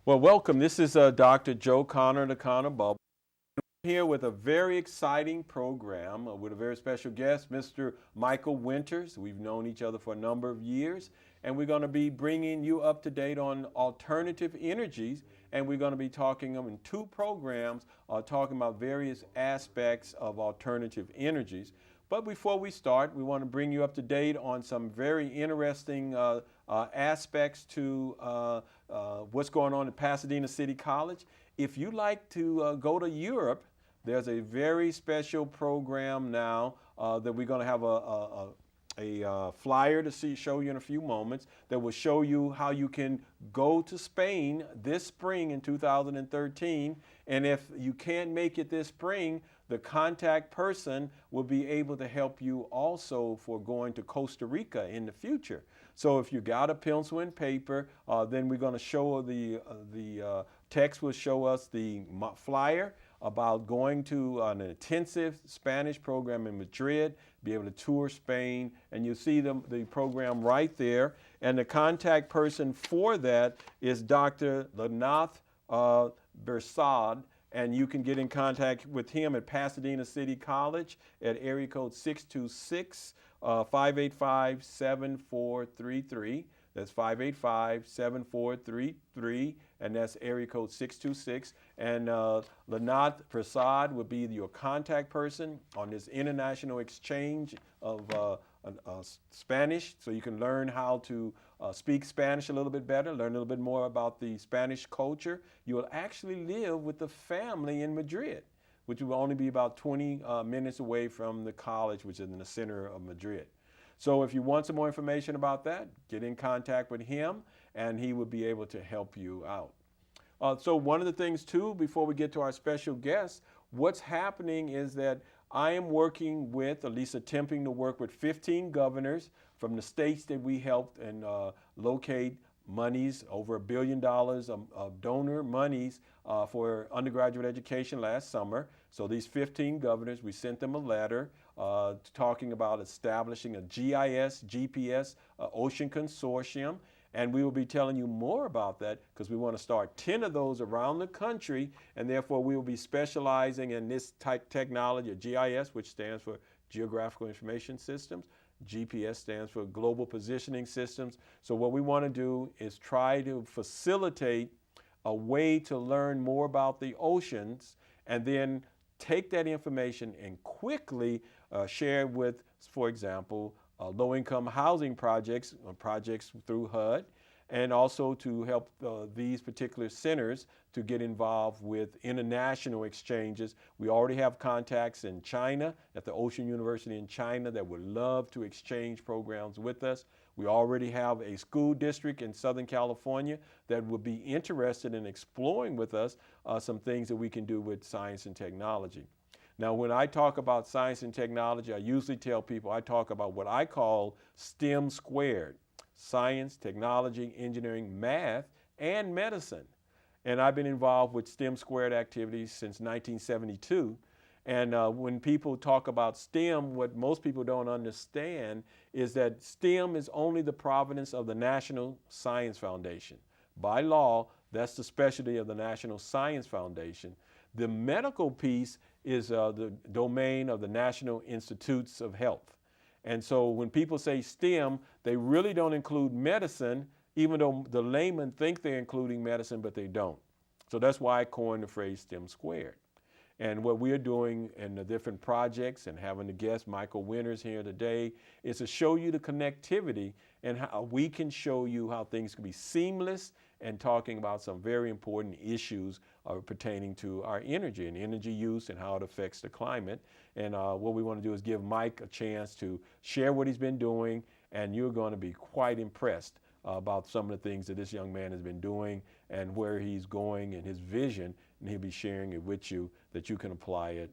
Well, welcome. This is Dr. Joe Connor, the Connor Bubble, here with a very exciting program with a very special guest, Mr. Michael Winters. We've known each other for a number of years, and we're going to be bringing you up to date on alternative energies, and we're going to be talking in two programs, talking about various aspects of alternative energies. But before we start, we want to bring you up to date on some very interesting aspects to what's going on at Pasadena City College. If you like to go to Europe, there's a very special program now that we're going to have a flyer to show you in a few moments that will show you how you can go to Spain this spring in 2013. And if you can't make it this spring, the contact person will be able to help you also for going to Costa Rica in the future. So if you got a pencil and paper, then we're going to show the text will show us the flyer about going to an intensive Spanish program in Madrid, be able to tour Spain, and you see the program right there. And the contact person for that is Dr. Lanath Bersad, and you can get in contact with him at Pasadena City College at area code 626-585-7433. That's 585-7433, and that's area code 626. And Lanath Prasad would be your contact person on this international exchange of Spanish, so you can learn how to speak Spanish a little bit better, learn a little bit more about the Spanish culture. You will actually live with the family in Madrid, which will only be about 20 minutes away from the college, which is in the center of Madrid. So if you want some more information about that, get in contact with him, and he will be able to help you out. So one of the things, too, before we get to our special guest, what's happening is that I am working with, at least attempting to work with 15 governors from the states that we helped and locate monies, over $1 billion of donor monies for undergraduate education last summer. So these 15 governors, we sent them a letter talking about establishing a GIS, GPS, ocean consortium. And we will be telling you more about that because we want to start 10 of those around the country, and therefore we will be specializing in this type technology, or GIS, which stands for Geographical Information Systems. GPS stands for Global Positioning Systems. So what we want to do is try to facilitate a way to learn more about the oceans and then take that information and quickly share with, for example, low-income housing projects through HUD, and also to help these particular centers to get involved with international exchanges. We already have contacts in China, at the Ocean University in China, that would love to exchange programs with us. We already have a school district in Southern California that would be interested in exploring with us some things that we can do with science and technology. Now, when I talk about science and technology, I usually tell people I talk about what I call STEM squared: science, technology, engineering, math, and medicine. And I've been involved with STEM squared activities since 1972. And when people talk about STEM, what most people don't understand is that STEM is only the province of the National Science Foundation. By law, that's the specialty of the National Science Foundation. The medical piece is the domain of the National Institutes of Health. And so when people say STEM, they really don't include medicine, even though the laymen think they're including medicine, but they don't. So that's why I coined the phrase STEM squared. And what we're doing in the different projects and having the guest Michael Winters here today is to show you the connectivity and how we can show you how things can be seamless, and talking about some very important issues pertaining to our energy and energy use and how it affects the climate. And what we want to do is give Mike a chance to share what he's been doing, and you're going to be quite impressed about some of the things that this young man has been doing and where he's going and his vision, and he'll be sharing it with you that you can apply it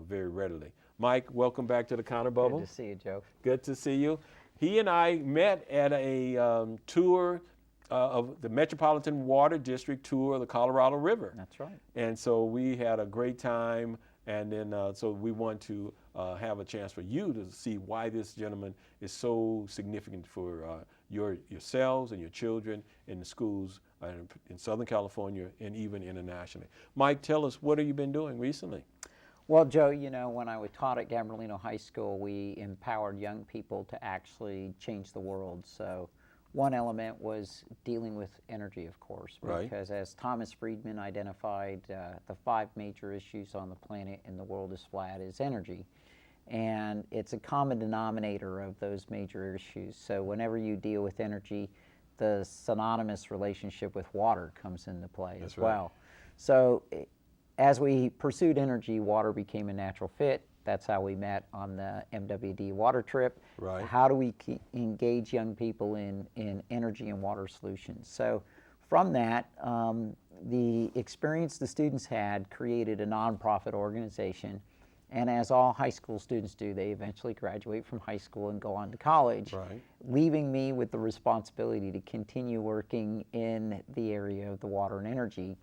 very readily. Mike, welcome back to the Connor Bubble. Good to see you, Joe. Good to see you. He and I met at a tour of the Metropolitan Water District tour of the Colorado River. That's right. And so we had a great time, and then so we want to have a chance for you to see why this gentleman is so significant for yourselves and your children in the schools in Southern California and even internationally. Mike, tell us, what have you been doing recently? Well, Joe, you know, when I was taught at Gabrielino High School, we empowered young people to actually change the world. So one element was dealing with energy, of course, because as Thomas Friedman identified, the 5 major issues on the planet and the world is flat is energy. And it's a common denominator of those major issues. So whenever you deal with energy, the synonymous relationship with water comes into play as well. So as we pursued energy, water became a natural fit. That's how we met on the MWD water trip. How do we engage young people in energy and water solutions? So from that, the experience the students had created a nonprofit organization. And as all high school students do, they eventually graduate from high school and go on to college, leaving me with the responsibility to continue working in the area of the water and energy.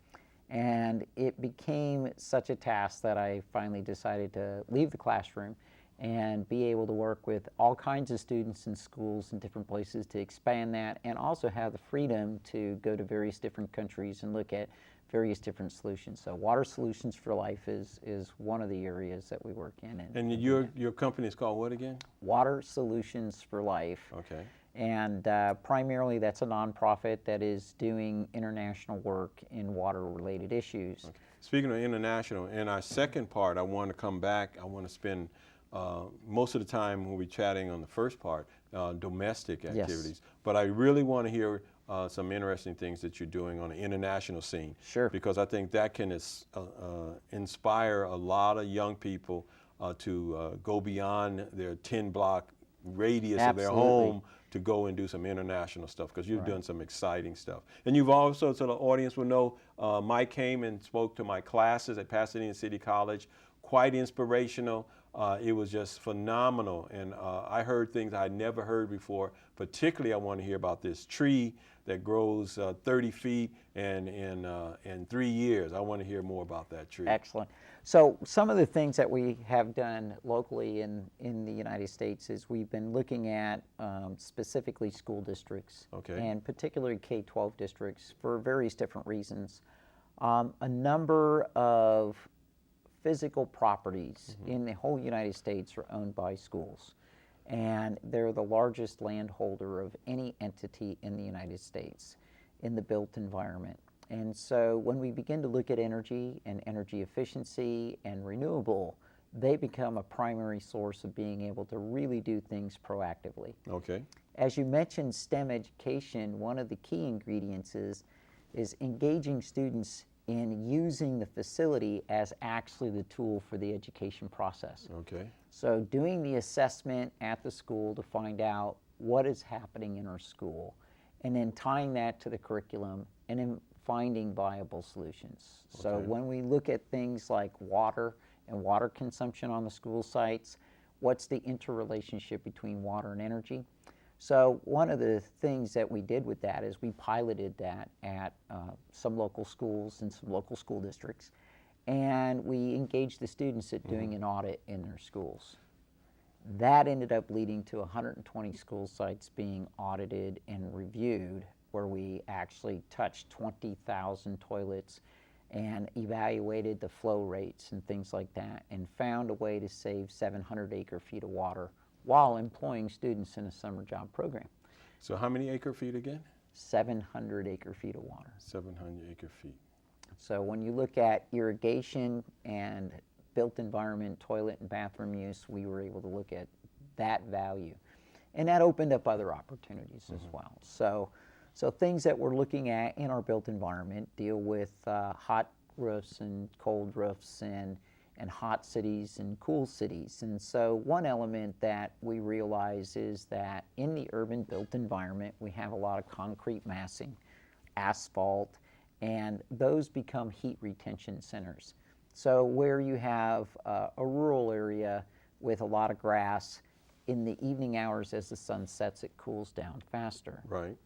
And it became such a task that I finally decided to leave the classroom and be able to work with all kinds of students in schools in different places to expand that, and also have the freedom to go to various different countries and look at various different solutions. So Water Solutions for Life is one of the areas that we work in. And your company is called what again? Water Solutions for Life. Okay. And primarily that's a nonprofit that is doing international work in water-related issues. Okay. Speaking of international, in our second part, I want to come back. I want to spend most of the time when we're chatting on the first part, domestic activities. But I really want to hear some interesting things that you're doing on the international scene. Because I think that can inspire a lot of young people to go beyond their 10-block radius of their home to go and do some international stuff, because you've done some exciting stuff. And you've also, so the audience will know, Mike came and spoke to my classes at Pasadena City College, quite inspirational. It was just phenomenal, and I heard things I'd never heard before. Particularly, I want to hear about this tree that grows 30 feet and in 3 years. I want to hear more about that tree. Excellent. So some of the things that we have done locally in the United States is we've been looking at specifically school districts, and particularly K-12 districts for various different reasons. A number of physical properties in the whole United States are owned by schools, and they're the largest landholder of any entity in the United States in the built environment. And so when we begin to look at energy and energy efficiency and renewable, they become a primary source of being able to really do things proactively. As you mentioned STEM education, one of the key ingredients is engaging students in using the facility as actually the tool for the education process. So doing the assessment at the school to find out what is happening in our school, and then tying that to the curriculum, and then finding viable solutions. So when we look at things like water and water consumption on the school sites, what's the interrelationship between water and energy? So one of the things that we did with that is we piloted that at some local schools and some local school districts, and we engaged the students at doing an audit in their schools. That ended up leading to 120 school sites being audited and reviewed, where we actually touched 20,000 toilets and evaluated the flow rates and things like that, and found a way to save 700 acre-feet of water while employing students in a summer job program. So how many acre-feet again? 700 acre-feet of water. 700 acre-feet. So when you look at irrigation and built environment, toilet and bathroom use, we were able to look at that value. And that opened up other opportunities as well. So things that we're looking at in our built environment deal with hot roofs and cold roofs and hot cities and cool cities. And so one element that we realize is that in the urban built environment, we have a lot of concrete massing, asphalt, and those become heat retention centers. So where you have a rural area with a lot of grass, in the evening hours as the sun sets, it cools down faster.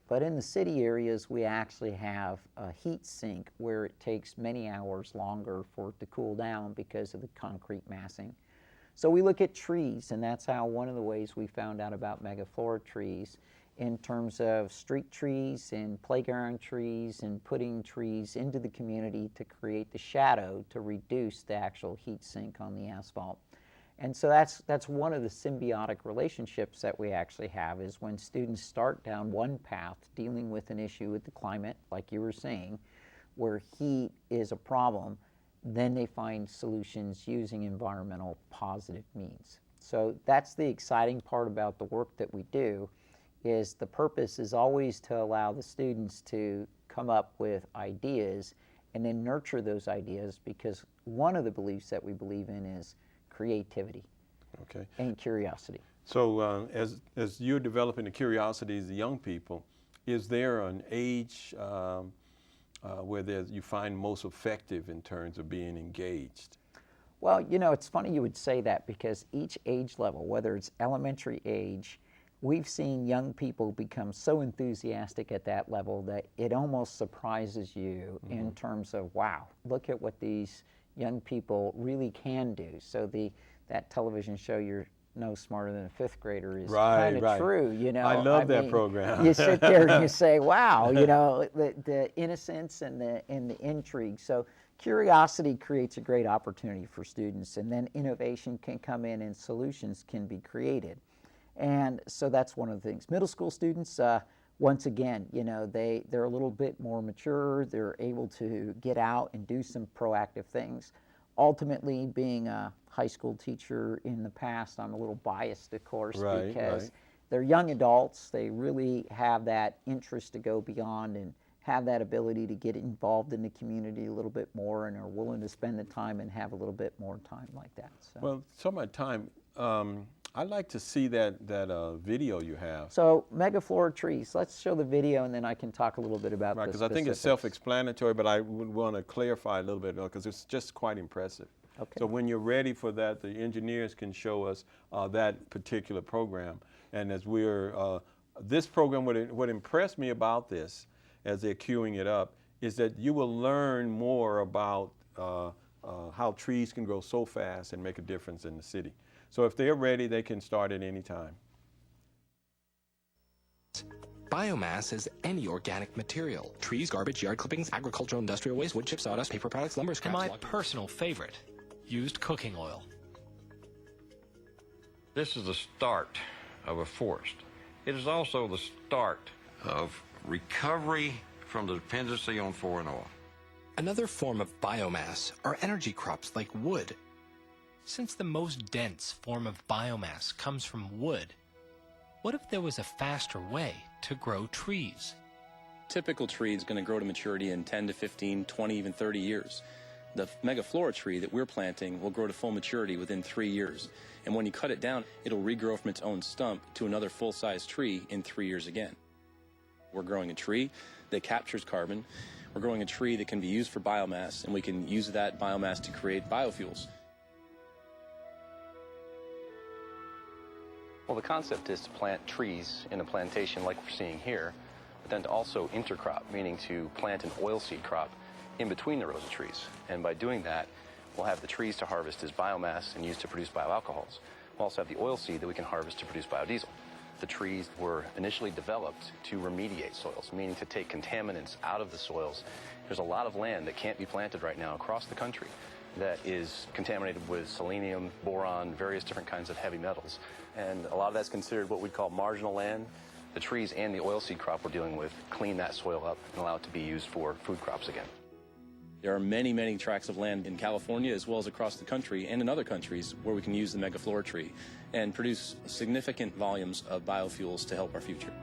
But in the city areas, we actually have a heat sink where it takes many hours longer for it to cool down because of the concrete massing. So we look at trees, and that's how one of the ways we found out about megaflora trees in terms of street trees and playground trees and putting trees into the community to create the shadow to reduce the actual heat sink on the asphalt. And so that's one of the symbiotic relationships that we actually have, is when students start down one path dealing with an issue with the climate, like you were saying, where heat is a problem, then they find solutions using environmental positive means. So that's the exciting part about the work that we do, is the purpose is always to allow the students to come up with ideas and then nurture those ideas, because one of the beliefs that we believe in is creativity and curiosity. So as you're developing the curiosities of the young people, is there an age where you find most effective in terms of being engaged? Well, you know, it's funny you would say that, because each age level, whether it's elementary age, we've seen young people become so enthusiastic at that level that it almost surprises you in terms of, wow, look at what these young people really can do. So that television show, You're No Smarter Than a Fifth Grader, is kind of true, you know. I love that program. You sit there and you say, wow, you know, the innocence and the intrigue. So curiosity creates a great opportunity for students, and then innovation can come in and solutions can be created. And so that's one of the things. Middle school students, once again, you know, they're a little bit more mature. They're able to get out and do some proactive things. Ultimately, being a high school teacher in the past, I'm a little biased, of course, because they're young adults. They really have that interest to go beyond and have that ability to get involved in the community a little bit more, and are willing to spend the time and have a little bit more time like that. So. Well, so much time. I'd like to see that video you have. So megaflora trees. Let's show the video, and then I can talk a little bit about the because I think it's self-explanatory, but I would want to clarify a little bit, because it's just quite impressive. Okay. So when you're ready for that, the engineers can show us that particular program. And as this program, what impressed me about this, as they're queuing it up, is that you will learn more about how trees can grow so fast and make a difference in the city. So if they're ready, they can start at any time. Biomass is any organic material. Trees, garbage, yard clippings, agricultural, industrial waste, wood chips, sawdust, paper products, lumber scraps. And my personal favorite, used cooking oil. This is the start of a forest. It is also the start of recovery from the dependency on foreign oil. Another form of biomass are energy crops like wood. Since the most dense form of biomass comes from wood, what if there was a faster way to grow trees? Typical tree is going to grow to maturity in 10 to 15, 20, even 30 years. The megaflora tree that we're planting will grow to full maturity within 3 years. And when you cut it down, it'll regrow from its own stump to another full-size tree in 3 years again. We're growing a tree that captures carbon. We're growing a tree that can be used for biomass, and we can use that biomass to create biofuels. Well, the concept is to plant trees in a plantation like we're seeing here, but then to also intercrop, meaning to plant an oilseed crop in between the rows of trees. And by doing that, we'll have the trees to harvest as biomass and use to produce bioalcohols. We'll also have the oilseed that we can harvest to produce biodiesel. The trees were initially developed to remediate soils, meaning to take contaminants out of the soils. There's a lot of land that can't be planted right now across the country that is contaminated with selenium, boron, various different kinds of heavy metals. And a lot of that's considered what we'd call marginal land. The trees and the oilseed crop we're dealing with clean that soil up and allow it to be used for food crops again. There are many, many tracts of land in California as well as across the country and in other countries where we can use the megaflora tree and produce significant volumes of biofuels to help our future.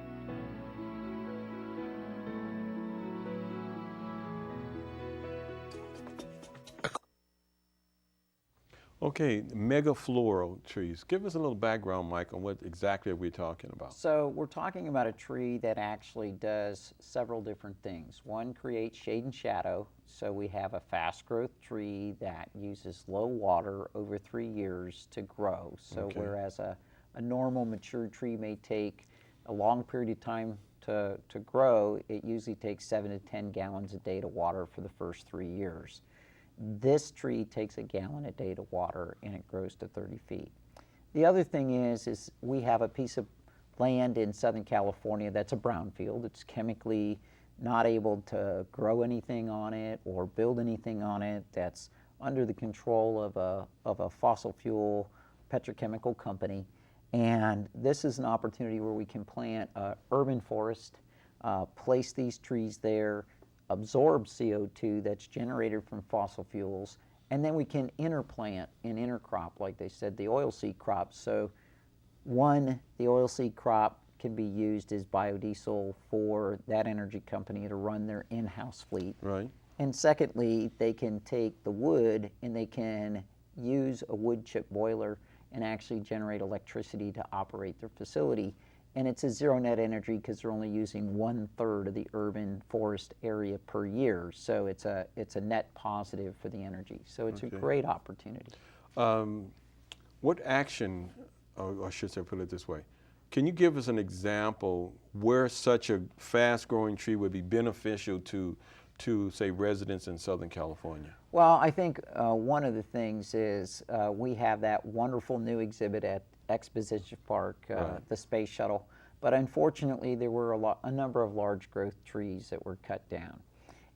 Okay, megaflora trees. Give us a little background, Mike, on what exactly are we talking about? So we're talking about a tree that actually does several different things. One, creates shade and shadow. So we have a fast growth tree that uses low water over 3 years to grow. So whereas a normal mature tree may take a long period of time to grow, it usually takes 7 to 10 gallons a day to water for the first 3 years. This tree takes a gallon a day to water, and it grows to 30 feet. The other thing is we have a piece of land in Southern California that's a brownfield. It's chemically not able to grow anything on it or build anything on it, that's under the control of a fossil fuel petrochemical company. And this is an opportunity where we can plant an urban forest, place these trees there, absorb CO2 that's generated from fossil fuels, and then we can interplant and intercrop, like they said, the oilseed crop. So one, the oilseed crop can be used as biodiesel for that energy company to run their in-house fleet. Right. And secondly, they can take the wood and they can use a wood chip boiler and actually generate electricity to operate their facility. And it's a zero net energy because they're only using 1/3 of the urban forest area per year. So it's a net positive for the energy. So it's a great opportunity. What action, or I should say, put it this way, can you give us an example where such a fast-growing tree would be beneficial to say, residents in Southern California? Well, I think one of the things is we have that wonderful new exhibit at Exposition Park, the Space Shuttle, but unfortunately there were a number of large growth trees that were cut down.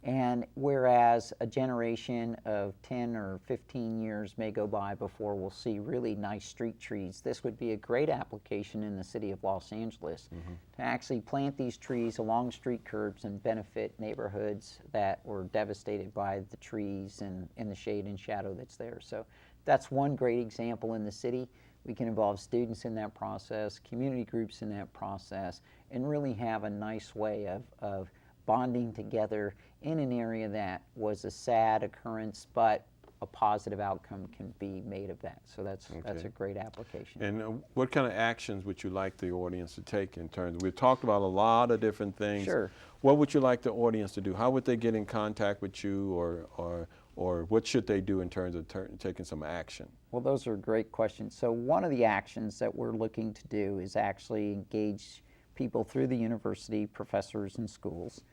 And whereas a generation of 10 or 15 years may go by before we'll see really nice street trees, this would be a great application in the city of Los Angeles to actually plant these trees along street curbs and benefit neighborhoods that were devastated by the trees and the shade and shadow that's there. So that's one great example in the city. We can involve students in that process, community groups in that process, and really have a nice way of bonding together in an area that was a sad occurrence, but a positive outcome can be made of that. So that's a great application. And what kind of actions would you like the audience to take in terms? We've talked about a lot of different things. Sure. What would you like the audience to do? How would they get in contact with you, or what should they do in terms of taking some action? Well, those are great questions. So one of the actions that we're looking to do is actually engage people through the university, professors and schools,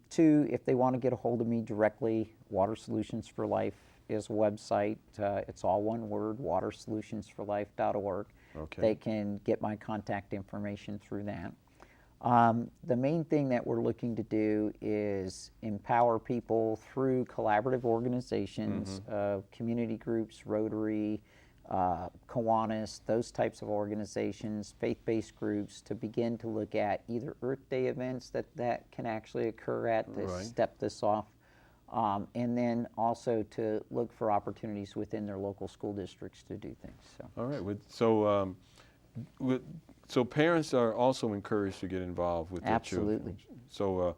to, if they want to get a hold of me directly, Water Solutions for Life is a website. It's all one word, watersolutionsforlife.org. Okay. They can get my contact information through that. The main thing that we're looking to do is empower people through collaborative organizations, community groups, Rotary, Kiwanis, those types of organizations, faith-based groups, to begin to look at either Earth Day events that can actually occur at to step this off, and then also to look for opportunities within their local school districts to do things. So. All right. So parents are also encouraged to get involved with their children. Absolutely. So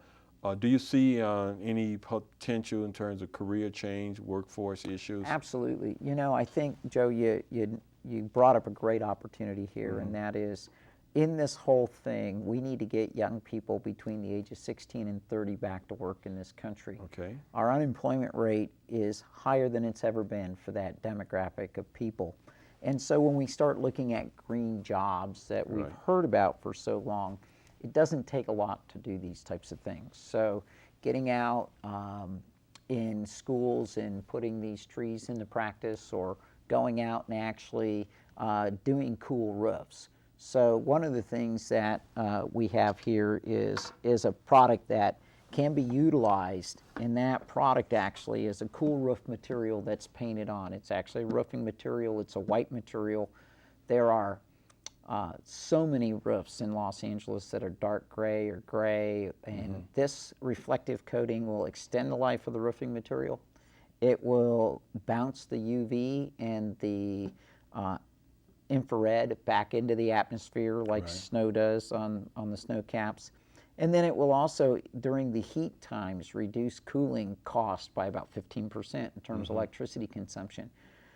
do you see any potential in terms of career change, workforce issues? Absolutely. You know, I think, Joe, you brought up a great opportunity here, and that is, in this whole thing, we need to get young people between the ages 16 and 30 back to work in this country. Okay. Our unemployment rate is higher than it's ever been for that demographic of people. And so when we start looking at green jobs that we've heard about for so long, it doesn't take a lot to do these types of things. So getting out in schools and putting these trees into practice, or going out and actually doing cool roofs. So one of the things that we have here is a product that can be utilized, and that product actually is a cool roof material that's painted on. It's actually a roofing material. It's a white material. There are so many roofs in Los Angeles that are dark gray or gray, and this reflective coating will extend the life of the roofing material. It will bounce the UV and the infrared back into the atmosphere like snow does on the snow caps. And then it will also, during the heat times, reduce cooling cost by about 15% in terms of electricity consumption.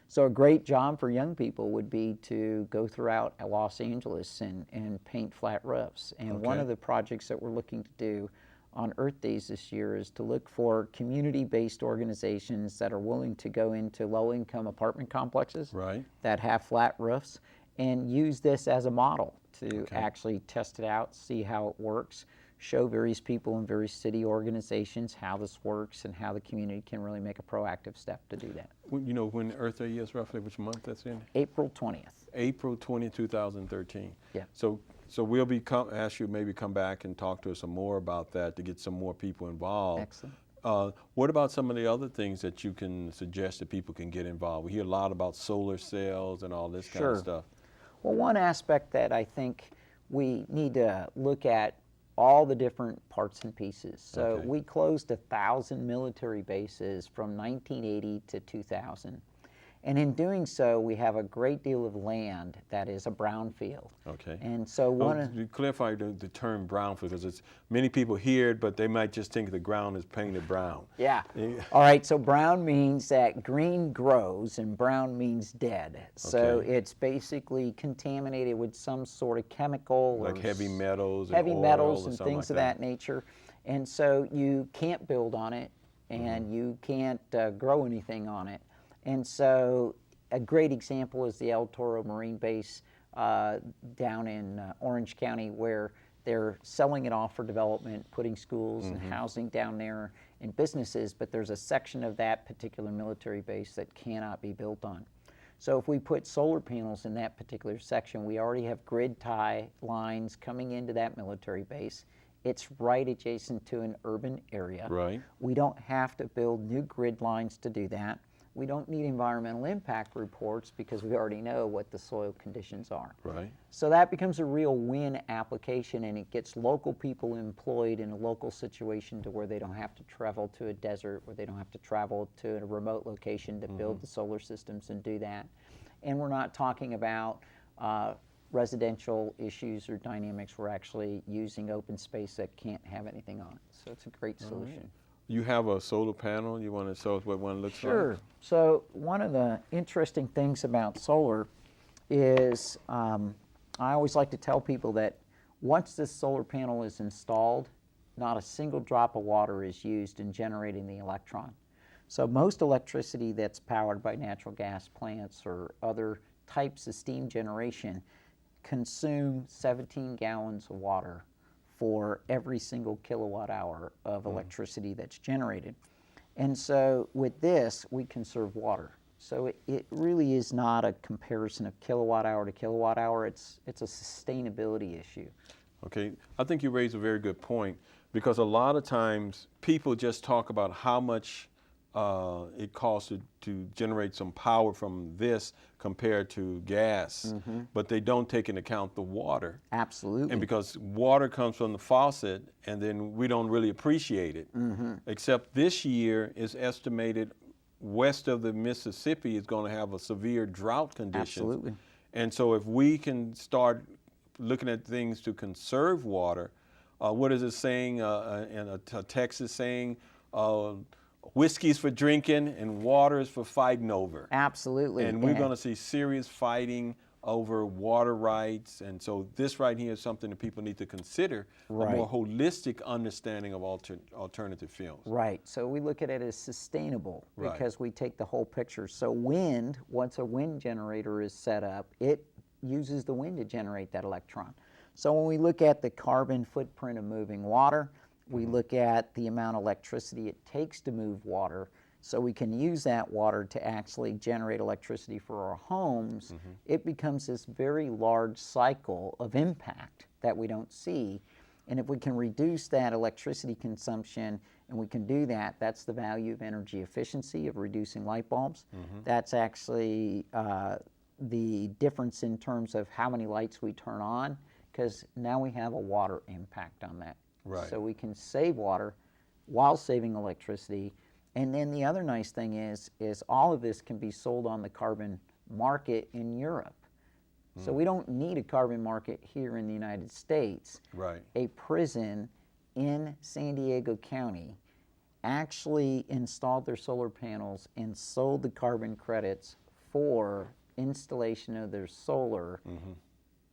So a great job for young people would be to go throughout Los Angeles and paint flat roofs. And one of the projects that we're looking to do on Earth Days this year is to look for community-based organizations that are willing to go into low-income apartment complexes that have flat roofs, and use this as a model to actually test it out, see how it works, show various people in various city organizations how this works and how the community can really make a proactive step to do that. You know when Earth Day is roughly, which month that's in? April 20th. April 20, 2013. Yeah. So So we'll ask you maybe come back and talk to us some more about that to get some more people involved. Excellent. What about some of the other things that you can suggest that people can get involved? We hear a lot about solar cells and all this kind of stuff. Well, one aspect that I think we need to look at all the different parts and pieces. So we closed 1,000 military bases from 1980 to 2000. And in doing so, we have a great deal of land that is a brownfield. Okay. And so to clarify the term brownfield, because it's many people hear it, but they might just think the ground is painted brown. Yeah. All right. So brown means that green grows, and brown means dead. So it's basically contaminated with some sort of chemical, like heavy metals, and oil, things of that nature. And so you can't build on it, and you can't grow anything on it. And so a great example is the El Toro Marine Base down in Orange County, where they're selling it off for development, putting schools and housing down there and businesses, but there's a section of that particular military base that cannot be built on. So if we put solar panels in that particular section, we already have grid tie lines coming into that military base. It's right adjacent to an urban area. Right. We don't have to build new grid lines to do that. We don't need environmental impact reports because we already know what the soil conditions are. Right. So that becomes a real win application, and it gets local people employed in a local situation to where they don't have to travel to a desert, where they don't have to travel to a remote location to build the solar systems and do that. And we're not talking about residential issues or dynamics. We're actually using open space that can't have anything on it. So it's a great solution. You have a solar panel. You want to show us what one looks like? Sure. So one of the interesting things about solar is I always like to tell people that once this solar panel is installed, not a single drop of water is used in generating the electron. So most electricity that's powered by natural gas plants or other types of steam generation consume 17 gallons of water for every single kilowatt hour of electricity that's generated. And so with this, we conserve water. So it really is not a comparison of kilowatt hour to kilowatt hour. It's a sustainability issue. Okay, I think you raised a very good point, because a lot of times people just talk about how much it costs to generate some power from this compared to gas, but they don't take into account the water. Absolutely. And because water comes from the faucet, and then we don't really appreciate it. Except this year is estimated west of the Mississippi is going to have a severe drought condition. Absolutely. And so if we can start looking at things to conserve water, what is it saying in a Texas saying? Whiskey's for drinking and water is for fighting over. Absolutely. And we're going to see serious fighting over water rights. And so this right here is something that people need to consider, a more holistic understanding of alternative fuels. Right. So we look at it as sustainable because we take the whole picture. So wind, once a wind generator is set up, it uses the wind to generate that electron. So when we look at the carbon footprint of moving water, we look at the amount of electricity it takes to move water, so we can use that water to actually generate electricity for our homes. It becomes this very large cycle of impact that we don't see. And if we can reduce that electricity consumption, and we can do that, that's the value of energy efficiency, of reducing light bulbs. That's actually the difference in terms of how many lights we turn on, because now we have a water impact on that. Right. So we can save water while saving electricity. And then the other nice thing is all of this can be sold on the carbon market in Europe. So we don't need a carbon market here in the United States. Right. A prison in San Diego County actually installed their solar panels and sold the carbon credits for installation of their solar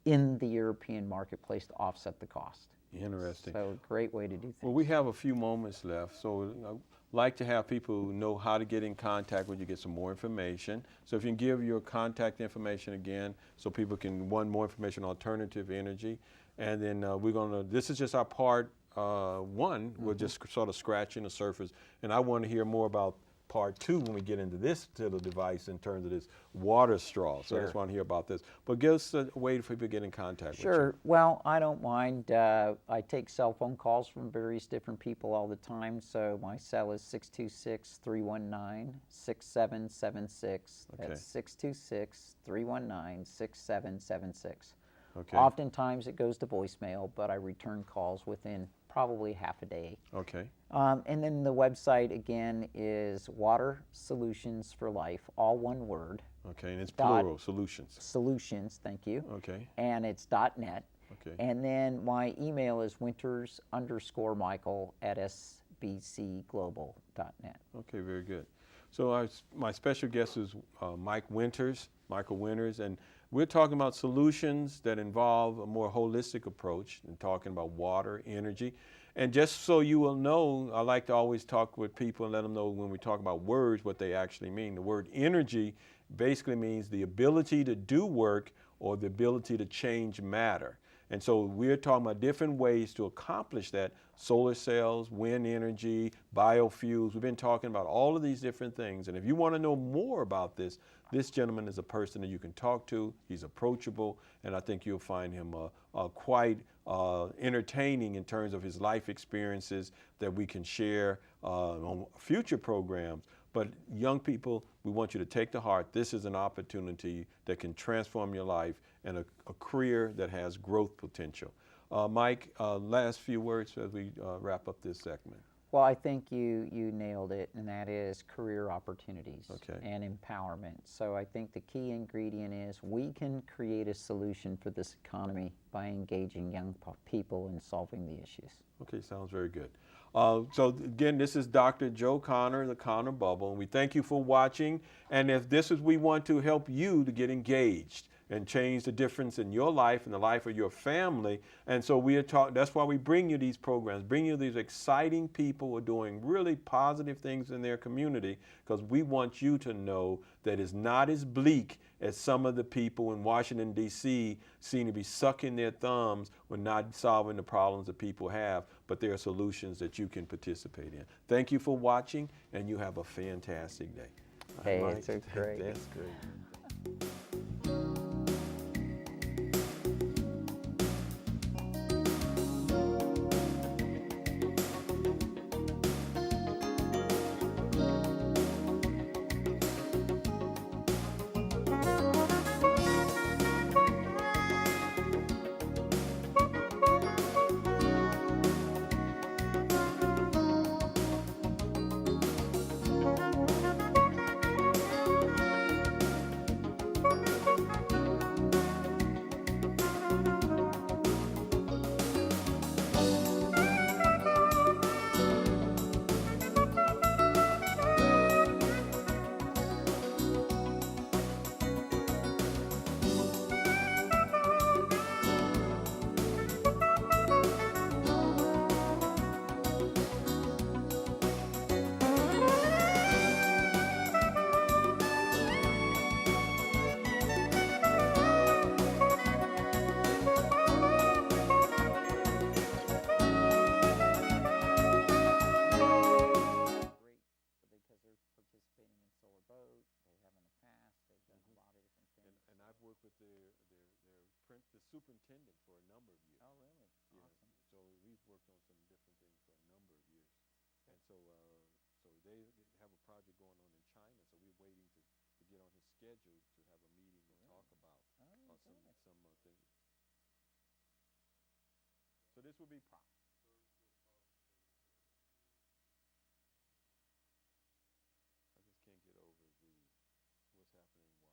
in the European marketplace to offset the cost. Interesting. So a great way to do things. Well, we have a few moments left, so I'd like to have people know how to get in contact with you, get some more information. So if you can give your contact information again, so people can, more information on alternative energy. And then we're going to, this is just our part one, we're just sort of scratching the surface. And I want to hear more about part 2 when we get into this particular device in terms of this water straw. So I just want to hear about this. But give us a way for people to get in contact with you. Sure. Well, I don't mind. I take cell phone calls from various different people all the time. So my cell is 626-319-6776. That's 626-319-6776. Okay. Oftentimes it goes to voicemail, but I return calls within probably half a day. Okay. And then the website again is Water Solutions for Life, all one word. Okay, and it's plural, solutions. Solutions, thank you. Okay. And it's .net. Okay. And then my email is winters_michael@sbcglobal.net. Okay, very good. So my special guest is Michael Winters, and we're talking about solutions that involve a more holistic approach and talking about water, energy. And just so you will know, I like to always talk with people and let them know when we talk about words what they actually mean. The word energy basically means the ability to do work or the ability to change matter. And so we're talking about different ways to accomplish that: solar cells, wind energy, biofuels. We've been talking about all of these different things. And if you want to know more about this, this gentleman is a person that you can talk to. He's approachable, and I think you'll find him quite entertaining in terms of his life experiences that we can share on future programs. But young people, we want you to take to heart, this is an opportunity that can transform your life and a career that has growth potential. Mike, last few words as we wrap up this segment. Well, I think you nailed it, and that is career opportunities Okay. and empowerment. So I think the key ingredient is we can create a solution for this economy by engaging young people in solving the issues. Okay, sounds very good. So again, this is Dr. Joe Conner, the Conner Bubble, and we thank you for watching. And if this is, we want to help you to get engaged and change the difference in your life and the life of your family. And so we are that's why we bring you these programs, bring you these exciting people who are doing really positive things in their community, because we want you to know that it's not as bleak as some of the people in Washington, D.C. seem to be sucking their thumbs when not solving the problems that people have, but there are solutions that you can participate in. Thank you for watching, and you have a fantastic day. Hey, Mike, it's great. That's great. The superintendent for a number of years. Oh, really? Yeah. Awesome. So we've worked on some different things for a number of years. And so they have a project going on in China, so we're waiting to get on his schedule to have a meeting to talk about some things. So this would be I just can't get over what's happening in Washington.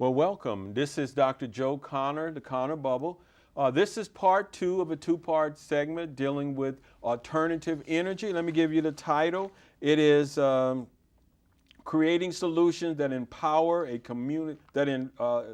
Well, welcome. This is Dr. Joe Conner, the Conner Bubble. This is part 2 of a 2-part segment dealing with alternative energy. Let me give you the title. It is creating solutions that empower a community,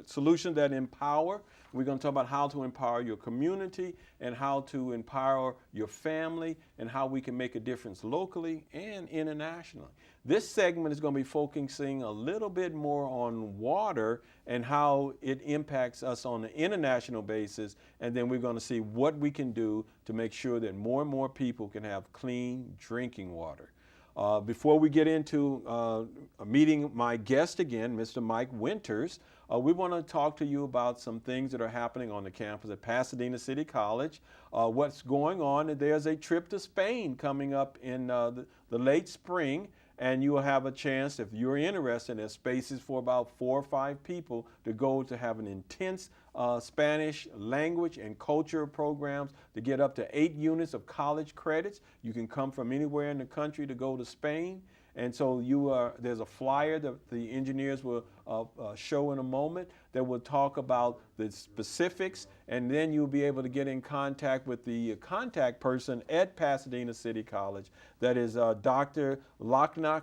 solutions that empower. We're going to talk about how to empower your community and how to empower your family and how we can make a difference locally and internationally. This segment is going to be focusing a little bit more on water and how it impacts us on an international basis, and then we're going to see what we can do to make sure that more and more people can have clean drinking water. Before we get into meeting my guest again, Mr. Mike Winters, we want to talk to you about some things that are happening on the campus at Pasadena City College. What's going on? There's a trip to Spain coming up in the late spring, and you will have a chance, if you're interested, there's spaces for about 4 or 5 people to go to have an intense Spanish language and culture programs to get up to 8 units of college credits. You can come from anywhere in the country to go to Spain. And so there's a flyer that the engineers will show in a moment that will talk about the specifics, and then you'll be able to get in contact with the contact person at Pasadena City College. That is Dr. Laknak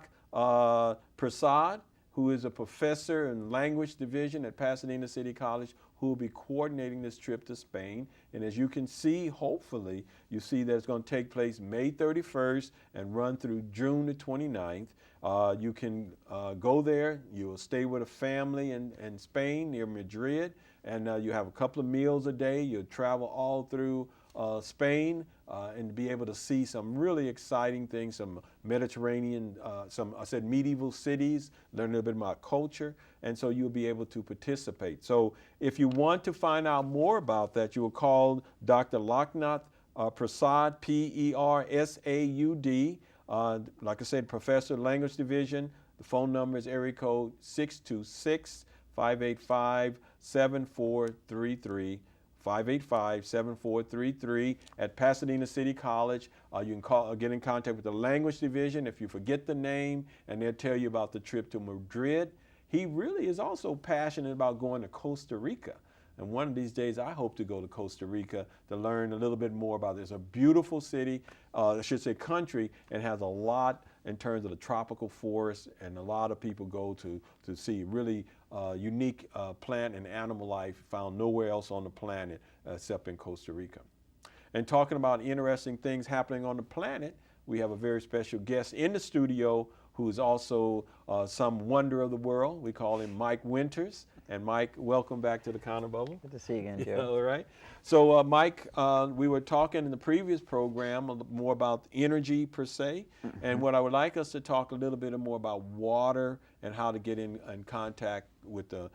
Prasad, who is a professor in language division at Pasadena City College, who will be coordinating this trip to Spain. And as you can see, hopefully, you see that it's going to take place May 31st and run through June the 29th. You can go there. You will stay with a family in Spain near Madrid, and you have a couple of meals a day. You'll travel all through Spain and be able to see some really exciting things, some Mediterranean, I said medieval cities, learn a little bit about culture, and so you'll be able to participate. So if you want to find out more about that, you will call Dr. Laknath Prasad, P-E-R-S-A-U-D. Like I said, Professor of Language Division. The phone number is area code 626-585-7433. 585-7433 at Pasadena City College. You can get in contact with the Language Division if you forget the name, and they'll tell you about the trip to Madrid. He really is also passionate about going to Costa Rica. And one of these days, I hope to go to Costa Rica to learn a little bit more about it. It's a beautiful city, I should say country, and has a lot in terms of the tropical forest, and a lot of people go to see really unique plant and animal life found nowhere else on the planet except in Costa Rica. And talking about interesting things happening on the planet, we have a very special guest in the studio who is also some wonder of the world. We call him Mike Winters. And Mike, welcome back to the Counter Bubble. Good to see you again, Joe. All right. So Mike, we were talking in the previous program more about energy per se. And what I would like us to talk a little bit more about water and how to get in contact with the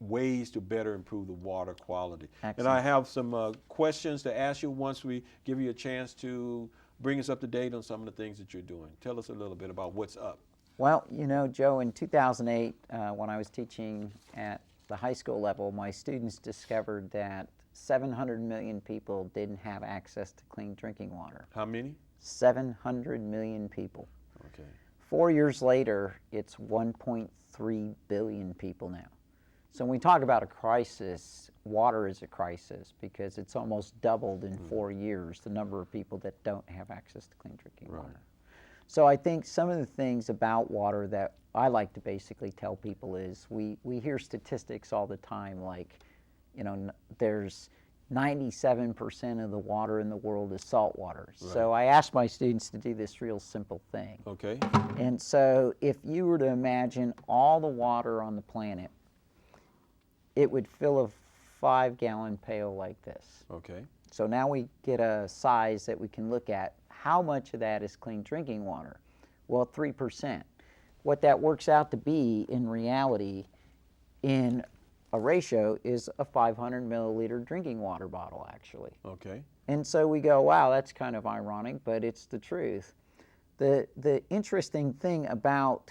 ways to better improve the water quality. Excellent. And I have some questions to ask you once we give you a chance to bring us up to date on some of the things that you're doing. Tell us a little bit about what's up. Well, you know, Joe, in 2008, when I was teaching at the high school level, my students discovered that 700 million people didn't have access to clean drinking water. How many? 700 million people. Okay. 4 years later, it's 1.3 billion people now. So when we talk about a crisis, water is a crisis because it's almost doubled in 4 years, the number of people that don't have access to clean drinking water. So I think some of the things about water that I like to basically tell people is we hear statistics all the time like, you know, there's 97% of the water in the world is salt water. Right. So I asked my students to do this real simple thing. Okay. And so if you were to imagine all the water on the planet, it would fill a 5-gallon pail like this. Okay. So now we get a size that we can look at. How much of that is clean drinking water? Well, 3%. What that works out to be in reality in a ratio is a 500 milliliter drinking water bottle, actually. Okay. And so we go, wow, that's kind of ironic, but it's the truth. The interesting thing about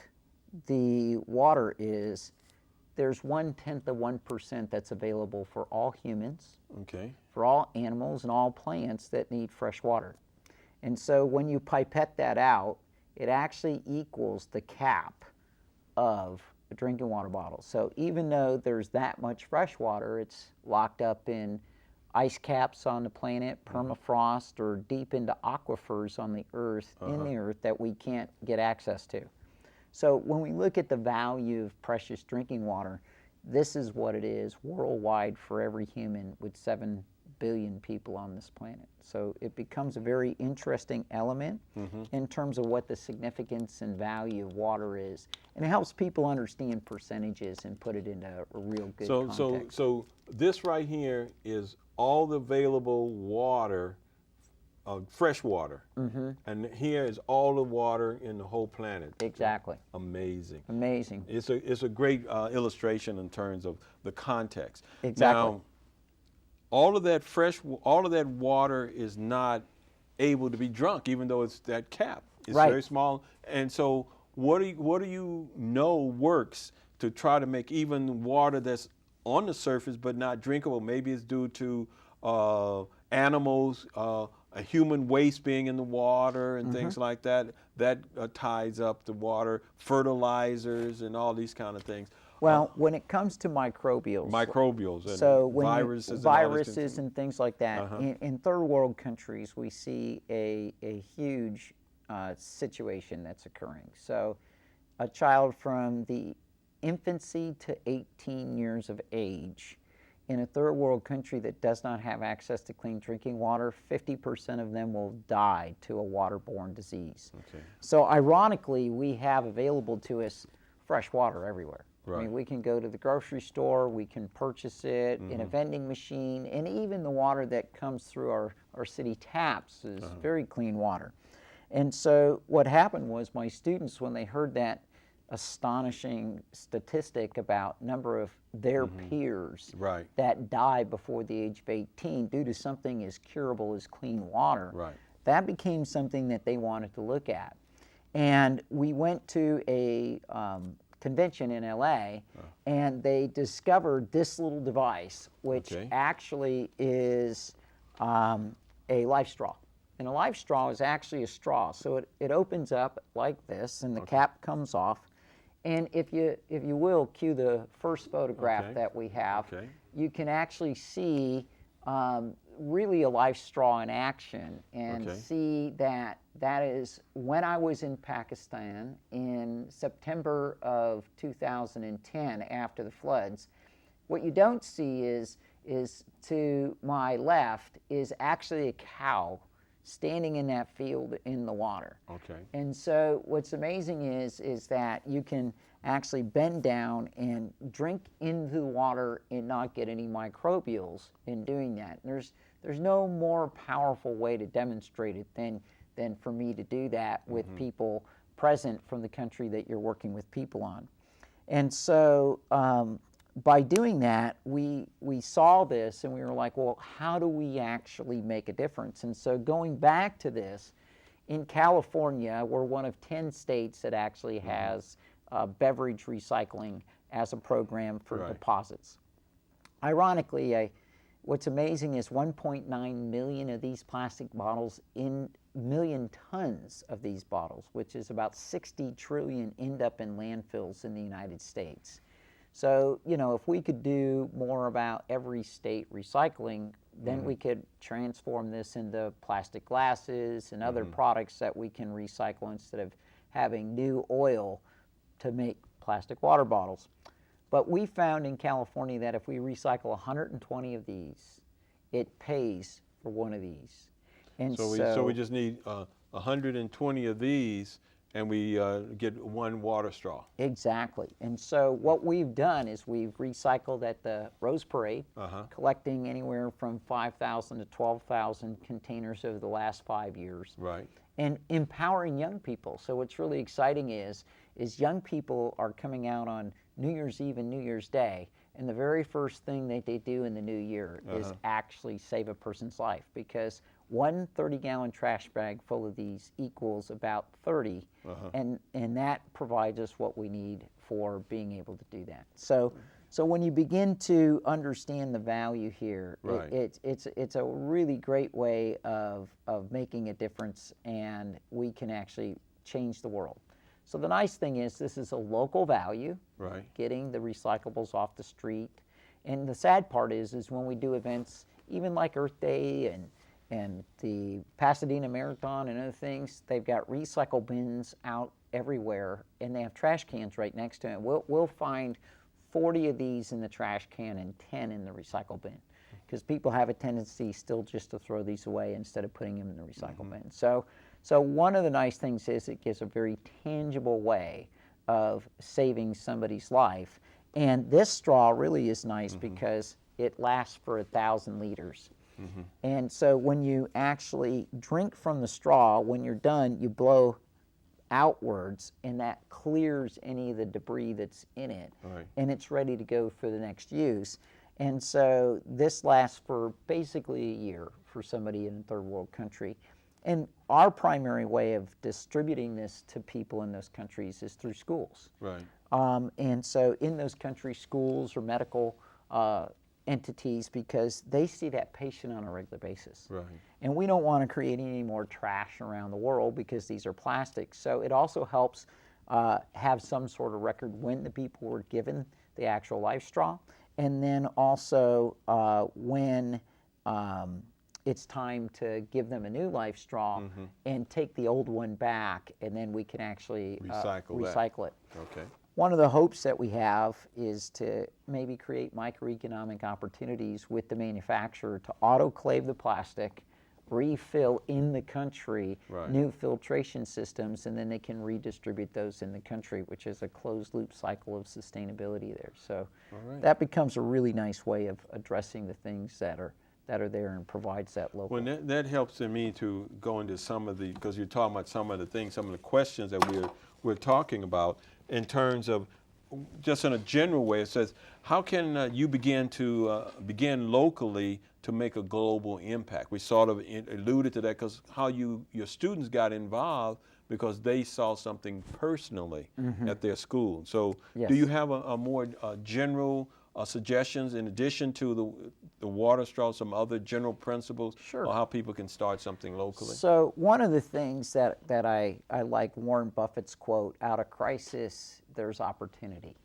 the water is there's 0.1% that's available for all humans, okay, for all animals and all plants that need fresh water. And so when you pipette that out, it actually equals the cap of a drinking water bottle. So even though there's that much fresh water, it's locked up in ice caps on the planet, permafrost, or deep into aquifers on the earth, in the earth that we can't get access to. So when we look at the value of precious drinking water, this is what it is worldwide for every human with 7 billion people on this planet. So it becomes a very interesting element in terms of what the significance and value of water is. And it helps people understand percentages and put it into a real good context. So this right here is all the available water, fresh water. And here is all the water in the whole planet. Exactly. Amazing. Amazing. It's a great illustration in terms of the context. Exactly. Now, all of that water is not able to be drunk, even though it's that cap. It's Right. very small. And so what do you know works to try to make even water that's on the surface but not drinkable? Maybe it's due to animals, a human waste being in the water and things like that. That ties up the water, fertilizers and all these kind of things. Well, when it comes to microbials, And so when viruses and things like that, in third world countries, we see a huge situation that's occurring. So a child from the infancy to 18 years of age in a third world country that does not have access to clean drinking water, 50% of them will die to a waterborne disease. Okay. So ironically, we have available to us fresh water everywhere. Right. I mean, we can go to the grocery store, we can purchase it in a vending machine, and even the water that comes through our city taps is very clean water. And so what happened was my students, when they heard that astonishing statistic about number of their peers Right. that die before the age of 18 due to something as curable as clean water, Right. that became something that they wanted to look at. And we went to a convention in LA, and they discovered this little device, which actually is a life straw. And a life straw is actually a straw. So it opens up like this, and the cap comes off. And if you will, cue the first photograph that we have, you can actually see really a life straw in action and see that is when I was in Pakistan in September of 2010 after the floods. What you don't see is to my left is actually a cow standing in that field in the water. Okay. And so what's amazing is that you can actually bend down and drink into the water and not get any microbials in doing that. And there's no more powerful way to demonstrate it than for me to do that with people present from the country that you're working with people on. And so by doing that, we saw this and we were like, well, how do we actually make a difference? And so going back to this, in California, we're one of 10 states that actually has beverage recycling as a program for deposits. Ironically, what's amazing is 1.9 million of these plastic bottles, million tons of these bottles, which is about 60 trillion, end up in landfills in the United States. So, if we could do more about every state recycling, then we could transform this into plastic glasses and other products that we can recycle instead of having new oil to make plastic water bottles. But we found in California that if we recycle 120 of these, it pays for one of these. And so we just need 120 of these, and we get one water straw. Exactly. And so what we've done is we've recycled at the Rose Parade, collecting anywhere from 5,000 to 12,000 containers over the last 5 years. Right. And empowering young people. So what's really exciting is young people are coming out on New Year's Eve and New Year's Day, and the very first thing that they do in the new year is actually save a person's life, because one 30-gallon trash bag full of these equals about 30, and that provides us what we need for being able to do that. So when you begin to understand the value here, it's a really great way of making a difference, and we can actually change the world. So the nice thing is this is a local value, getting the recyclables off the street. And the sad part is when we do events, even like Earth Day and the Pasadena Marathon and other things, they've got recycle bins out everywhere, and they have trash cans right next to them. We'll find 40 of these in the trash can and 10 in the recycle bin, because people have a tendency still just to throw these away instead of putting them in the recycle bin. So one of the nice things is it gives a very tangible way of saving somebody's life. And this straw really is nice because it lasts for 1,000 liters. And so when you actually drink from the straw, when you're done, you blow outwards, and that clears any of the debris that's in it, and it's ready to go for the next use. And so this lasts for basically a year for somebody in a third world country. And our primary way of distributing this to people in those countries is through schools. And so in those countries, schools or medical entities, because they see that patient on a regular basis. And we don't want to create any more trash around the world because these are plastics. So it also helps have some sort of record when the people were given the actual life straw, and then also when it's time to give them a new life straw and take the old one back, and then we can actually recycle it. One of the hopes that we have is to maybe create microeconomic opportunities with the manufacturer to autoclave the plastic, refill in the country new filtration systems, and then they can redistribute those in the country, which is a closed loop cycle of sustainability there. So that becomes a really nice way of addressing the things that are there and provides that local. Well, that helps in me to go into some of the, because you're talking about some of the things, some of the questions that we're talking about in terms of, just in a general way, it says, how can you begin locally to make a global impact? We sort of alluded to that, because how your students got involved because they saw something personally at their school. So do you have a more general suggestions in addition to the water straw, some other general principles on how people can start something locally? So one of the things that I like Warren Buffett's quote, out of crisis, there's opportunity.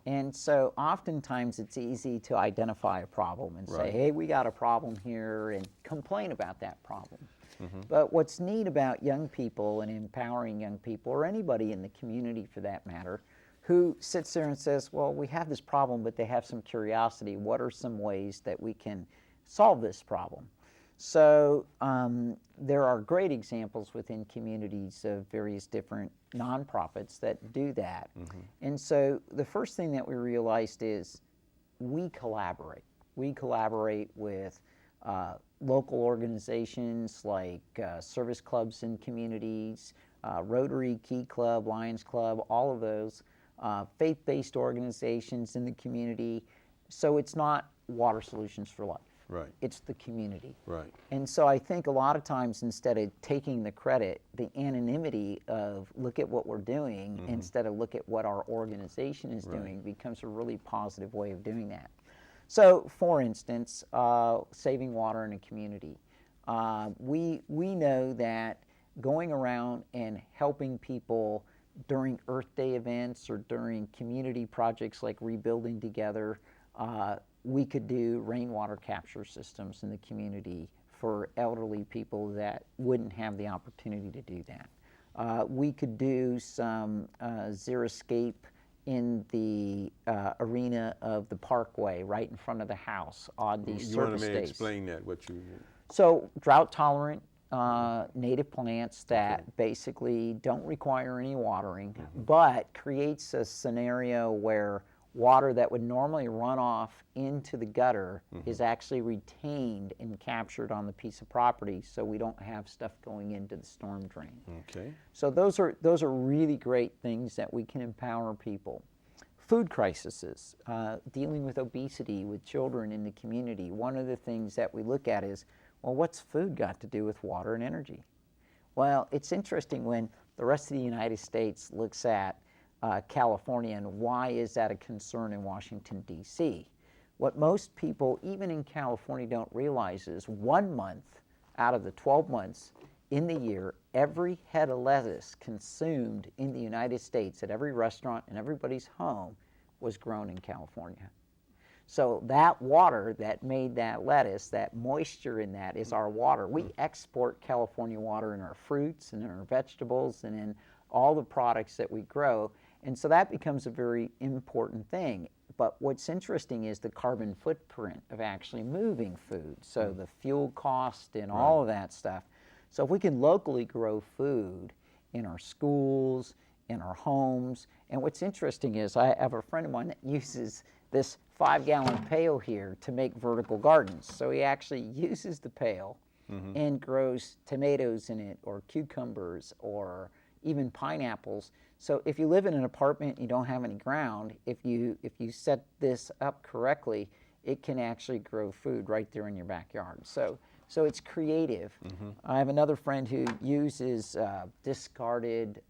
And so oftentimes it's easy to identify a problem and say, hey, we got a problem here, and complain about that problem. But what's neat about young people and empowering young people, or anybody in the community for that matter, who sits there and says, well, we have this problem, but they have some curiosity. What are some ways that we can solve this problem? So there are great examples within communities of various different nonprofits that do that. And so the first thing that we realized is we collaborate. We collaborate with local organizations like service clubs in communities, Rotary, Key Club, Lions Club, all of those. Faith-based organizations in the community. So it's not Water Solutions for Life. It's the community. And so I think a lot of times, instead of taking the credit, the anonymity of look at what we're doing instead of look at what our organization is doing becomes a really positive way of doing that. So for instance, saving water in a community. We know that going around and helping people during Earth Day events or during community projects like Rebuilding Together, we could do rainwater capture systems in the community for elderly people that wouldn't have the opportunity to do that. We could do some xeriscape in the arena of the parkway right in front of the house on these surface days. You want to explain that, what you... So drought tolerant native plants that basically don't require any watering, but creates a scenario where water that would normally run off into the gutter is actually retained and captured on the piece of property, so we don't have stuff going into the storm drain. So those are really great things that we can empower people. Food crises, dealing with obesity with children in the community. One of the things that we look at is, well, what's food got to do with water and energy? Well, it's interesting when the rest of the United States looks at California and why is that a concern in Washington, D.C. What most people, even in California, don't realize is 1 month out of the 12 months in the year, every head of lettuce consumed in the United States at every restaurant and everybody's home was grown in California. So that water that made that lettuce, that moisture in that is our water. We export California water in our fruits and in our vegetables and in all the products that we grow. And so that becomes a very important thing. But what's interesting is the carbon footprint of actually moving food. So the fuel cost and all of that stuff. So if we can locally grow food in our schools, in our homes, and what's interesting is I have a friend of mine that uses this 5-gallon pail here to make vertical gardens. So he actually uses the pail and grows tomatoes in it, or cucumbers, or even pineapples. So if you live in an apartment and you don't have any ground, if you set this up correctly, it can actually grow food right there in your backyard. So it's creative. I have another friend who uses discarded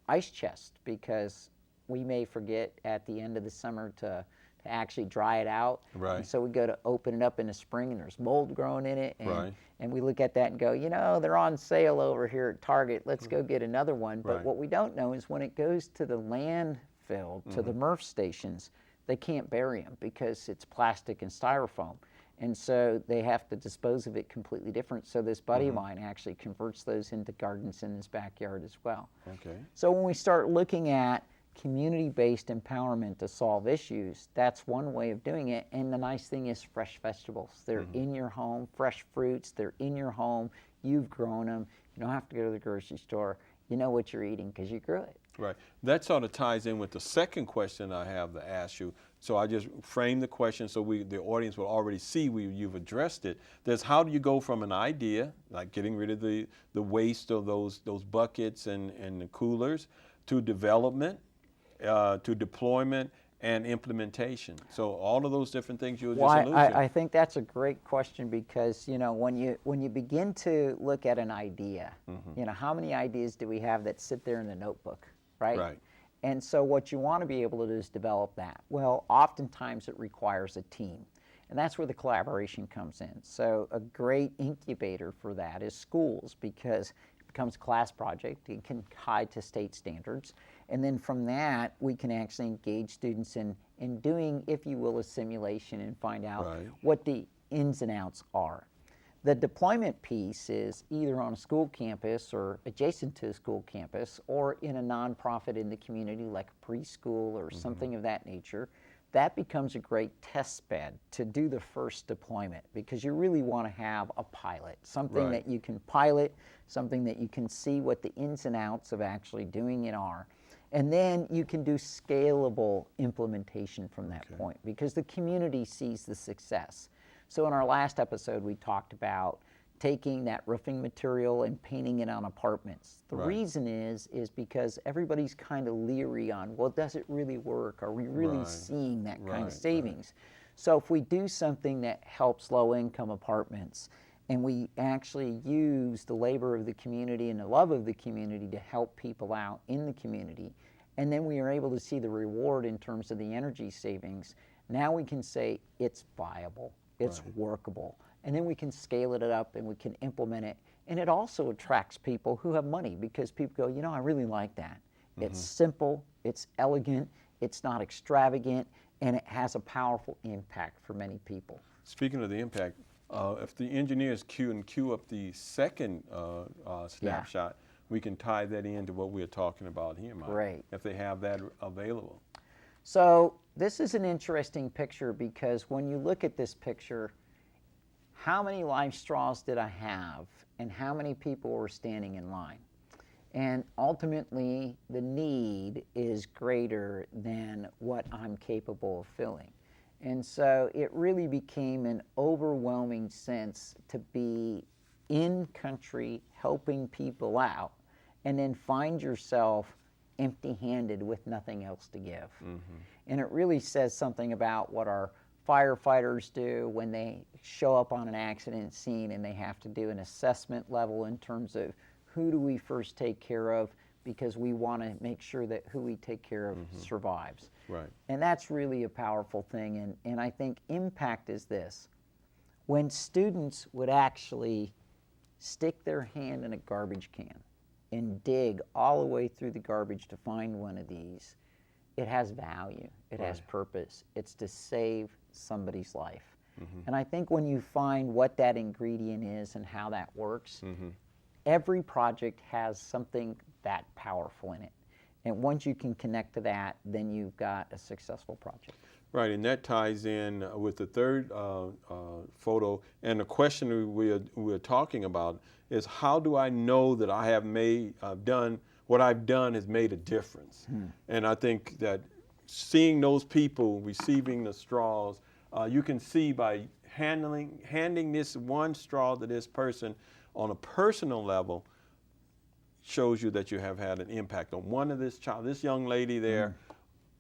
ice chest, because we may forget at the end of the summer to actually dry it out. Right. And so we go to open it up in the spring and there's mold growing in it. And, Right. and we look at that and go, you know, they're on sale over here at Target. Let's go get another one. But Right. what we don't know is when it goes to the landfill, to the MRF stations, they can't bury them because it's plastic and styrofoam. And so they have to dispose of it completely different. So this buddy of mine actually converts those into gardens in his backyard as well. Okay. So when we start looking at community-based empowerment to solve issues, that's one way of doing it. And the nice thing is fresh vegetables. They're in your home, fresh fruits, they're in your home. You've grown them. You don't have to go to the grocery store. You know what you're eating because you grew it. Right. That sort of ties in with the second question I have to ask you. So I just framed the question so the audience will already see you've addressed it. There's how do you go from an idea, like getting rid of the waste of those buckets and the coolers, to development, to deployment, and implementation. So all of those different things you were just alluding to. I think that's a great question, because you know when you begin to look at an idea, you know, how many ideas do we have that sit there in the notebook, right? Right. And so what you want to be able to do is develop that. Well, oftentimes it requires a team, and that's where the collaboration comes in. So a great incubator for that is schools, because it becomes a class project. It can tie to state standards. And then from that, we can actually engage students in doing, if you will, a simulation and find out what the ins and outs are. The deployment piece is either on a school campus or adjacent to a school campus, or in a nonprofit in the community like a preschool or something of that nature. That becomes a great test bed to do the first deployment, because you really want to have a pilot, something that you can pilot, something that you can see what the ins and outs of actually doing it are. And then you can do scalable implementation from that point, because the community sees the success. So in our last episode, we talked about taking that roofing material and painting it on apartments. The reason is because everybody's kind of leery on, well, does it really work? Are we really seeing that kind of savings? So if we do something that helps low-income apartments, and we actually use the labor of the community and the love of the community to help people out in the community, and then we are able to see the reward in terms of the energy savings, now we can say it's viable, it's workable, and then we can scale it up and we can implement it. And it also attracts people who have money, because people go, you know, I really like that. It's simple, it's elegant, it's not extravagant, and it has a powerful impact for many people. Speaking of the impact, if the engineers queue up the second snapshot, we can tie that into what we're talking about here, Mike. Great. If they have that available. So this is an interesting picture, because when you look at this picture, how many live straws did I have, and how many people were standing in line? And ultimately, the need is greater than what I'm capable of filling. And so it really became an overwhelming sense to be in country helping people out, and then find yourself empty-handed with nothing else to give. And it really says something about what our firefighters do when they show up on an accident scene and they have to do an assessment level in terms of who do we first take care of, because we want to make sure that who we take care of survives. Right. And that's really a powerful thing. And I think impact is this. When students would actually stick their hand in a garbage can and dig all the way through the garbage to find one of these, it has value, it has purpose. It's to save somebody's life. And I think when you find what that ingredient is and how that works, every project has something that powerful in it. And once you can connect to that, then you've got a successful project. Right, and that ties in with the third photo. And the question we're talking about is, how do I know that I have done what I've done has made a difference? And I think that seeing those people receiving the straws, you can see by handing this one straw to this person on a personal level, shows you that you have had an impact on one of this child. This young lady there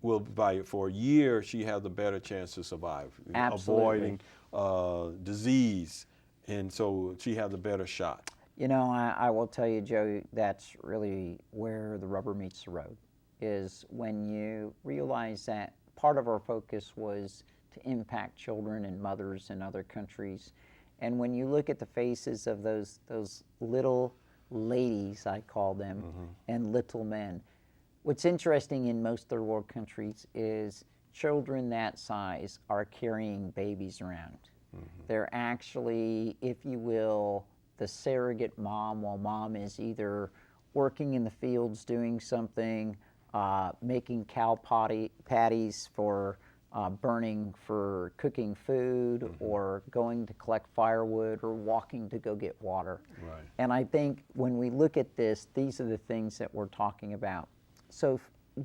will, for a year, she has a better chance to survive, Absolutely. avoiding disease, and so she has a better shot. You know, I will tell you, Joe, that's really where the rubber meets the road, is when you realize that part of our focus was to impact children and mothers in other countries. And when you look at the faces of those little ladies, I call them, and little men, what's interesting in most third world countries is children that size are carrying babies around. They're actually, if you will, the surrogate mom, while mom is either working in the fields doing something, making cow patties for burning for cooking food, or going to collect firewood, or walking to go get water. Right. And I think when we look at this, these are the things that we're talking about. So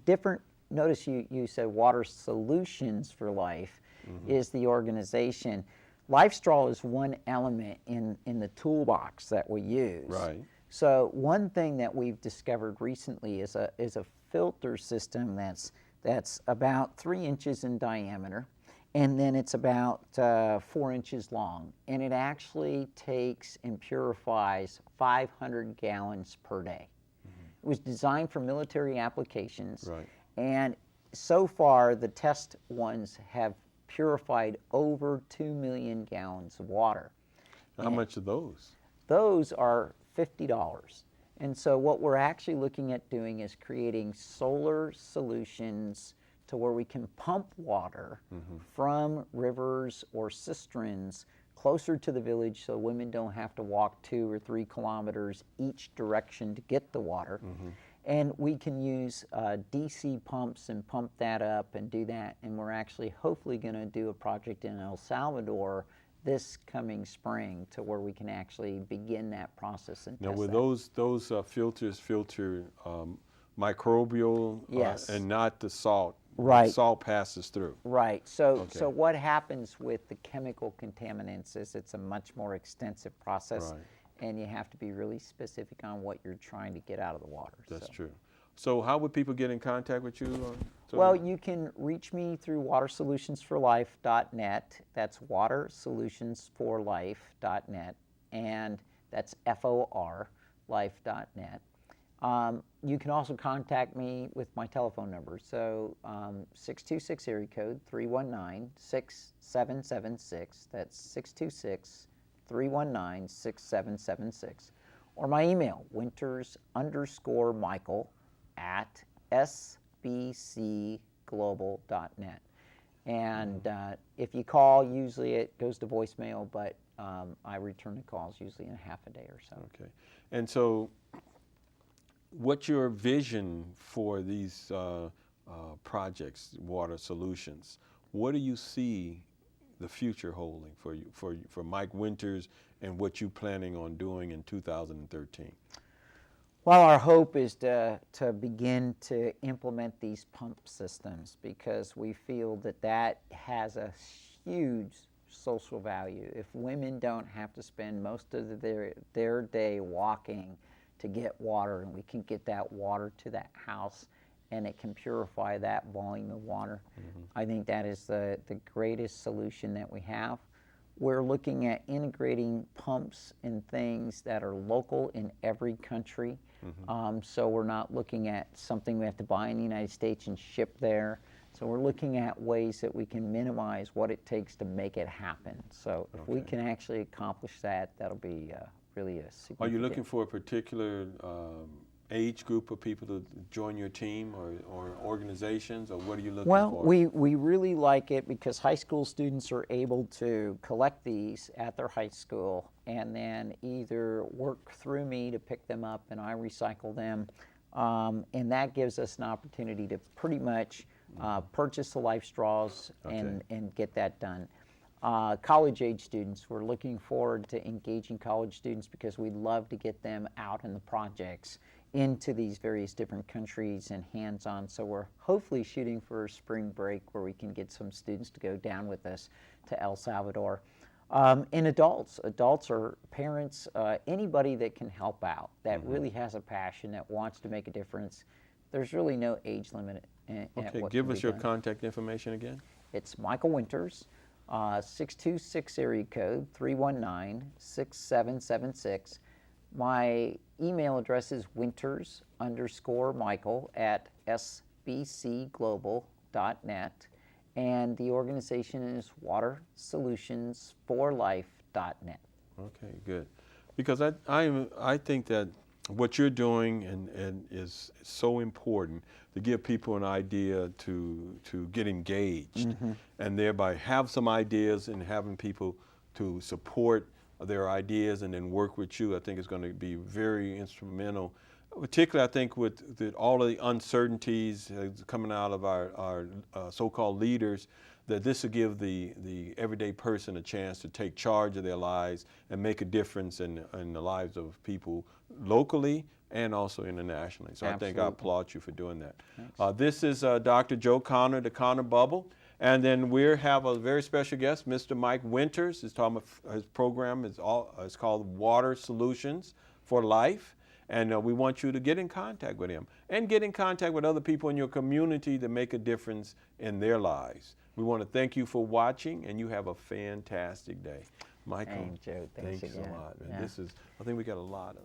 different, notice you said Water Solutions for Life is the organization. LifeStraw is one element in the toolbox that we use. Right. So one thing that we've discovered recently is a filter system that's about 3 inches in diameter, and then it's about 4 inches long, and it actually takes and purifies 500 gallons per day. It was designed for military applications, Right. and so far the test ones have purified over 2 million gallons of water. How much are those? Those are $50. And so what we're actually looking at doing is creating solar solutions to where we can pump water from rivers or cisterns closer to the village, so women don't have to walk 2 or 3 kilometers each direction to get the water. And we can use DC pumps and pump that up and do that. And we're actually hopefully going to do a project in El Salvador this coming spring, to where we can actually begin that process and Now, test will that. those filters filter microbial Yes. and not the salt? Right. Salt passes through. Right. So, Okay. so what happens with the chemical contaminants is it's a much more extensive process, Right. and you have to be really specific on what you're trying to get out of the water. That's so. true. So how would people get in contact with you? Well, you can reach me through watersolutionsforlife.net. That's watersolutionsforlife.net, and that's FOR, life.net. You can also contact me with my telephone number. So 626 area code 319-6776. That's 626-319-6776. Or my email, winters_michael@sbcglobal.net. And if you call, usually it goes to voicemail, but I return the calls usually in half a day or so. Okay. And so what's your vision for these projects, Water Solutions? What do you see the future holding for you, for Mike Winters, and what you're planning on doing in 2013? Well, our hope is to begin to implement these pump systems, because we feel that has a huge social value. If women don't have to spend most of their day walking to get water, and we can get that water to that house, and it can purify that volume of water, I think that is the greatest solution that we have. We're looking at integrating pumps and things that are local in every country. So we're not looking at something we have to buy in the United States and ship there. So we're looking at ways that we can minimize what it takes to make it happen. So if we can actually accomplish that, that'll be really a significant. Are you looking for a particular age group of people to join your team or organizations, or what are you looking Well, for? we really like it because high school students are able to collect these at their high school and then either work through me to pick them up and I recycle them. And that gives us an opportunity to pretty much purchase the life straws and get that done. College age students, we're looking forward to engaging college students because we'd love to get them out in the projects into these various different countries and hands-on. So we're hopefully shooting for spring break where we can get some students to go down with us to El Salvador. And adults are parents, anybody that can help out, that really has a passion, that wants to make a difference. There's really no age limit. Okay, give us your contact information again. It's Michael Winters, 626 area code 319-6776. My email address is winters_Michael@sbcglobal.net, and the organization is watersolutionsforlife.net. Okay, good. Because I think that what you're doing and is so important to give people an idea to get engaged and thereby have some ideas, and having people to support their ideas and then work with you, I think is going to be very instrumental. Particularly, I think with all of the uncertainties coming out of our so-called leaders, that this will give the everyday person a chance to take charge of their lives and make a difference in the lives of people locally and also internationally. So I think I applaud you for doing that. This is Dr. Joe Connor, the Connor Bubble. And then we have a very special guest, Mr. Mike Winters. His program is called Water Solutions for Life. And we want you to get in contact with him and get in contact with other people in your community to make a difference in their lives. We want to thank you for watching, and you have a fantastic day. Michael, Hey, Joe, thanks a again. lot, man. Yeah. I think we got a lot of